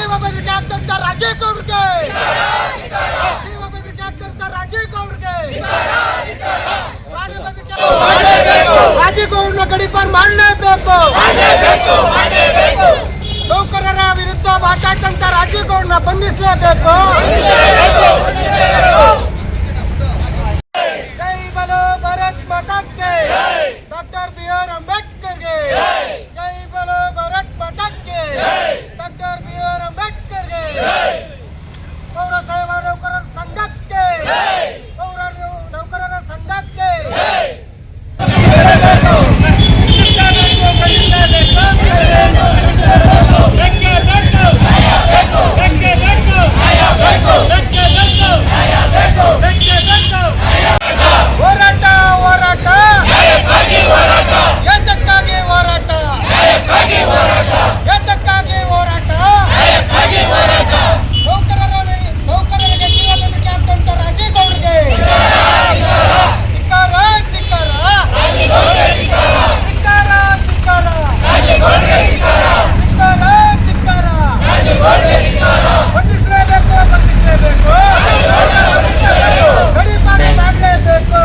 ಜೀವ ಬೆದರಿಕೆ ಆಗ್ತಂತ ರಾಜೀವ್ ಗೌಡ್ರಿಗೆ, ಜೀವ ಬೆದರಿಕೆ ಆಗ್ತಂತ ರಾಜೀವ್ ಗೌಡ್ರಿಗೆ, ರಾಜೀವ್ ಗೌಡ್ನ ಗಡೀಪಾರು ಮಾಡಲೇಬೇಕು. ನೌಕರರ ವಿರುದ್ಧ ಮಾತಾಡ್ತಂತ ರಾಜೀವ್ ಗೌಡ್ನ ಬಂಧಿಸಲೇಬೇಕು. ಜೈ ಬಲೋ ಭಾರತ್ ಮಾತಾ ಕಿ, ಡಾಕ್ಟರ್ BR ಅಂಬೇಡ್ಕರ್ಗೆ ಜೈ. ಬಲೋ ಭಾರತ್ ಮಾತಾ ಕಿ, ಡಾಕ್ಟರ್ BR ಅಂಬೇಡ್ಕರ್ಗೆ. ಪೌರ ಸೇವಾ ನೌಕರರ ಸಂಘಕ್ಕೆ, ಪೌರ ನೌಕರರ ಸಂಘಕ್ಕೆ ಹೋರಾಟ ಹೋರಾಟ ಏತಕ್ಕಾಗಿ ಹೋರಾಟ, ಏತಕ್ಕಾಗಿ ಹೋರಾಟ. ನೌಕರರಿಗೆ ಜೀವ ಬೆದರಿಕೆ ಆಗ್ತಂತ ರಾಜೀವ್ ಗೌಡ್ರಿಗೆ ಧಿಕ್ಕಾರ, ಧಿಕ್ಕಾರ, ಧಿಕ್ಕಾರ, ಧಿಕ್ಕಾರ, ಧಿಕ್ಕಾರ, ಧಿಕ್ಕಾರ. ಬಂಧಿಸಲೇಬೇಕು, ಬಂಧಿಸಲೇಬೇಕು, ಗಡೀಪಾರು ಮಾಡಲೇಬೇಕು.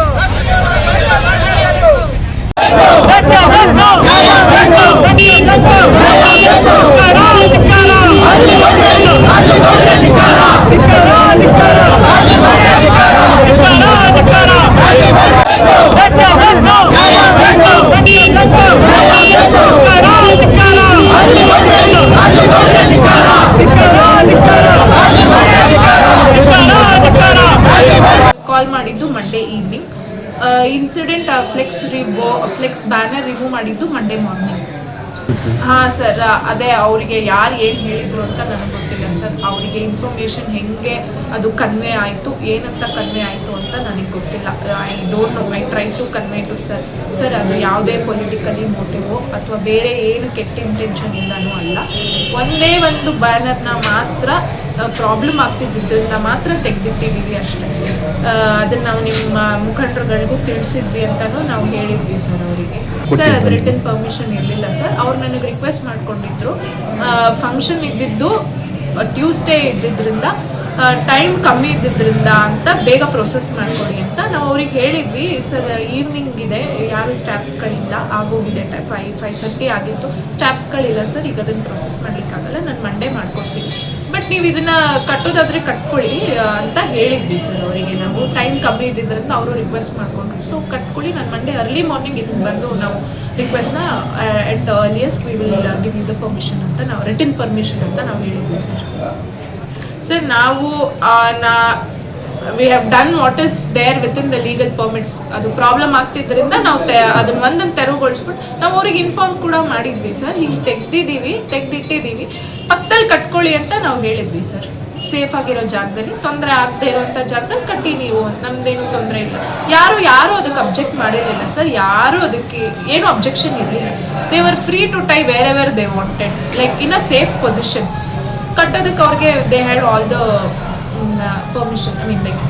ಕಾಲ್ ಮಾಡಿದ್ದು Monday evening. Incident flex banner remove ಮಾಡಿದ್ದು ಮಂಡೇ ಮಾರ್ನಿಂಗ್. ಹಾಂ ಸರ್, ಅದೇ ಅವರಿಗೆ ಯಾರು ಏನು ಹೇಳಿದ್ರು ಅಂತ ನನಗೆ ಗೊತ್ತಿಲ್ಲ ಸರ್. ಅವರಿಗೆ ಇನ್ಫಾರ್ಮೇಷನ್ ಹೆಂಗೆ ಅದು ಕನ್ವೆ ಆಯಿತು, ಏನಂತ ಕನ್ವೆ ಆಯಿತು ಅಂತ ನನಗೆ ಗೊತ್ತಿಲ್ಲ. I don't know. I try to convey to sir ಅದು ಯಾವುದೇ ಪೊಲಿಟಿಕಲಿ ಮೋಟಿವು ಅಥವಾ ಬೇರೆ ಏನು ಕೆಟ್ಟ ಇಂಟೆನ್ಷನ್ ಇಂದನೂ ಅಲ್ಲ. ಒಂದೇ ಒಂದು ಬ್ಯಾನರ್ನ ಮಾತ್ರ ಪ್ರಾಬ್ಲಮ್ ಆಗ್ತಿದ್ದರಿಂದ ಮಾತ್ರ ತೆಗೆದಿಟ್ಟಿದ್ದೀವಿ ಅಷ್ಟೇ. ಅದನ್ನು ನಾವು ನಿಮ್ಮ ಮುಖಂಡರುಗಳಿಗೂ ತಿಳಿಸಿದ್ವಿ ಅಂತಲೂ ನಾವು ಹೇಳಿದ್ವಿ ಸರ್ ಅವರಿಗೆ. ಸರ್ ಅದು ರಿಟರ್ನ್ ಪರ್ಮಿಷನ್ ಇರಲಿಲ್ಲ ಸರ್. ಅವ್ರು ನನಗೆ ರಿಕ್ವೆಸ್ಟ್ ಮಾಡ್ಕೊಂಡಿದ್ರು. ಫಂಕ್ಷನ್ ಇದ್ದಿದ್ದು ಟ್ಯೂಸ್ಡೇ ಇದ್ದಿದ್ದರಿಂದ, ಟೈಮ್ ಕಮ್ಮಿ ಇದ್ದಿದ್ದರಿಂದ ಅಂತ ಬೇಗ ಪ್ರೊಸೆಸ್ ಮಾಡಿಕೊಡಿ ಅಂತ ನಾವು ಅವ್ರಿಗೆ ಹೇಳಿದ್ವಿ. ಸರ್ ಈವ್ನಿಂಗ್ ಇದೆ, ಯಾರು ಸ್ಟಾಫ್ಸ್ಗಳಿಲ್ಲ, ಆಗೋಗಿದೆ 5:30 ಆಗಿತ್ತು, ಸ್ಟಾಫ್ಸ್ಗಳಿಲ್ಲ ಸರ್, ಈಗ ಅದನ್ನು ಪ್ರೊಸೆಸ್ ಮಾಡಲಿಕ್ಕಾಗಲ್ಲ, ನಾನು ಮಂಡೇ ಮಾಡ್ಕೊಡ್ತೀನಿ, ಬಟ್ ನೀವು ಇದನ್ನು ಕಟ್ಟೋದಾದರೆ ಕಟ್ಕೊಳ್ಳಿ ಅಂತ ಹೇಳಿದ್ವಿ ಸರ್ ಅವರಿಗೆ. ನಾವು ಟೈಮ್ ಕಮ್ಮಿ ಇದ್ದಿದ್ದರಿಂದ ಅವರು ರಿಕ್ವೆಸ್ಟ್ ಮಾಡಿಕೊಂಡ್ರು. ಸೊ ಕಟ್ಕೊಳ್ಳಿ, ನಾನು ಮಂಡೇ ಅರ್ಲಿ ಮಾರ್ನಿಂಗ್ ಇದನ್ನು ಬಂದು ನಾವು ರಿಕ್ವೆಸ್ಟ್ನ at the earliest we will give you the permission ಅಂತ ನಾವು, ರಿಟರ್ನ್ ಪರ್ಮಿಷನ್ ಅಂತ ನಾವು ಹೇಳಿದ್ವಿ ಸರ್. ಸರ್ ನಾವು we have done what is there with in the legal permits. ಅದು ಪ್ರಾಬ್ಲಮ್ ಆಗ್ತಿದ್ದರಿಂದ ನಾವು ಅದನ್ನು ಒಂದನ್ನು ತೆರವುಗೊಳಿಸ್ಬಿಟ್ಟು ನಾವು ಅವ್ರಿಗೆ ಇನ್ಫಾರ್ಮ್ ಕೂಡ ಮಾಡಿದ್ವಿ ಸರ್. ಹಿಂಗೆ ತೆಗೆದಿಟ್ಟಿದ್ದೀವಿ, ಪಕ್ಕದಲ್ಲಿ ಕಟ್ಕೊಳ್ಳಿ ಅಂತ ನಾವು ಹೇಳಿದ್ವಿ ಸರ್. ಸೇಫ್ ಆಗಿರೋ ಜಾಗದಲ್ಲಿ, ತೊಂದರೆ ಆಗದೆ ಇರೋಂಥ ಜಾಗದಲ್ಲಿ ಕಟ್ಟಿ ನೀವು, ನಮ್ದೇನು ತೊಂದರೆ ಇಲ್ಲ. ಯಾರು ಅದಕ್ಕೆ ಅಬ್ಜೆಕ್ಟ್ ಮಾಡಿರಲಿಲ್ಲ ಸರ್. ಯಾರು ಅದಕ್ಕೆ ಏನು ಅಬ್ಜೆಕ್ಷನ್ ಇರಲಿಲ್ಲ. They were free to tie wherever they wanted, like in a safe position. ಕಟ್ಟೋದಕ್ಕೆ ಅವ್ರಿಗೆ they had all the permission. I mean like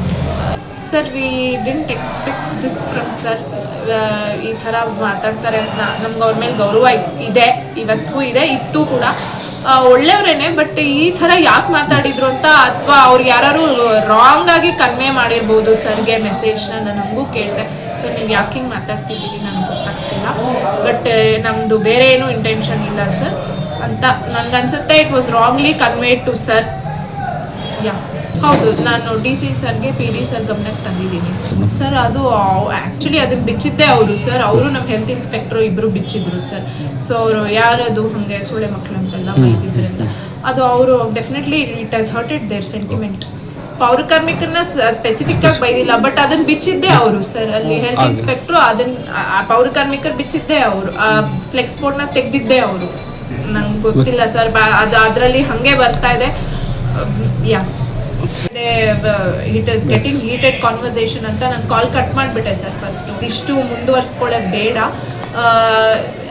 sir, we didn't expect this from sir. ಈ ಥರ ಮಾತಾಡ್ತಾರೆ ಅಂತ ನಮ್ಗೆ ಅವ್ರ ಮೇಲೆ ಗೌರವ ಇದೆ, ಇವತ್ತಿಗೂ ಇದೆ, ಇತ್ತು ಕೂಡ. ಒಳ್ಳೆಯವರೇನೆ, ಬಟ್ ಈ ಥರ ಯಾಕೆ ಮಾತಾಡಿದ್ರು ಅಂತ, ಅಥವಾ ಅವ್ರು ಯಾರು ರಾಂಗ್ ಆಗಿ ಕನ್ವೆ ಮಾಡಿರ್ಬೋದು ಸರ್ಗೆ ಮೆಸೇಜ್ನ. ನಾನು ನಮಗೂ ಕೇಳಿದೆ, ಸೊ ನೀವು ಯಾಕೆ ಹಿಂಗೆ ಮಾತಾಡ್ತಿದ್ದೀರಿ ನನಗೆ ಗೊತ್ತಾಗ್ತಿಲ್ಲ, ಬಟ್ ನಮ್ಮದು ಬೇರೆ ಏನೂ ಇಂಟೆನ್ಷನ್ ಇಲ್ಲ ಸರ್ ಅಂತ ನನಗನ್ಸುತ್ತೆ. It was wrongly conveyed to sir. Yeah ಹೌದು, ನಾನು DC ಸರ್ಗೆ PD ಸರ್ ಗಮನಕ್ಕೆ ತಂದಿದ್ದೀನಿ ಸರ್. ಅದು ಆ್ಯಕ್ಚುಲಿ ಅದನ್ನು ಬಿಚ್ಚಿದ್ದೆ ಅವರು ಸರ್. ಅವರು ನಮ್ಮ ಹೆಲ್ತ್ ಇನ್ಸ್ಪೆಕ್ಟ್ರು ಇಬ್ಬರು ಬಿಚ್ಚಿದ್ರು ಸರ್. ಸೊ ಅವರು ಯಾರದು ಹಾಗೆ ಸೊಳ್ಳೆ ಮಕ್ಕಳು ಅಂತೆಲ್ಲ ಬೈದಿದ್ರಿಂದ ಅದು ಅವರು definitely it has hurted their sentiment. ಪೌರ ಕಾರ್ಮಿಕರನ್ನ ಸ್ಪೆಸಿಫಿಕ್ ಆಗಿ ಬೈದಿಲ್ಲ, ಬಟ್ ಅದನ್ನ ಬಿಚ್ಚಿದ್ದೆ ಅವರು ಸರ್. ಅಲ್ಲಿ ಹೆಲ್ತ್ ಇನ್ಸ್ಪೆಕ್ಟ್ರು ಅದನ್ನ ಪೌರ ಕಾರ್ಮಿಕರು ಬಿಚ್ಚಿದ್ದೆ ಅವರು, ಫ್ಲೆಕ್ಸ್ ಬೋರ್ಡ್ನ ತೆಗೆದಿದ್ದೆ ಅವರು. ನಂಗೆ ಗೊತ್ತಿಲ್ಲ ಸರ್, ಅದು ಅದರಲ್ಲಿ ಹಾಗೆ ಬರ್ತಾ ಇದೆ. Yeah it is getting heated conversation ಅಂತ ನಾನು ಕಾಲ್ ಕಟ್ ಮಾಡಿಬಿಟ್ಟೆ ಸರ್. ಫಸ್ಟ್ ಇಷ್ಟು ಮುಂದುವರ್ಸ್ಕೊಳ್ಳೋದು ಬೇಡ,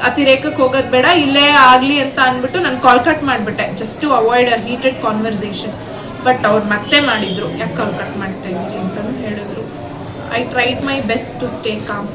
ಅತಿರೇಕಕ್ಕೆ ಹೋಗೋದು ಬೇಡ, ಇಲ್ಲೇ ಆಗಲಿ ಅಂತ ಅಂದ್ಬಿಟ್ಟು ನಾನು ಕಾಲ್ ಕಟ್ ಮಾಡಿಬಿಟ್ಟೆ, just to avoid a heated conversation. But ಅವ್ರು ಮತ್ತೆ ಮಾಡಿದ್ರು, ಯಾಕೆ ಕಾಲ್ ಕಟ್ ಮಾಡ್ತಾ ಇದ್ದೀರಿ ಅಂತಲೂ ಹೇಳಿದ್ರು. I tried my best to stay com.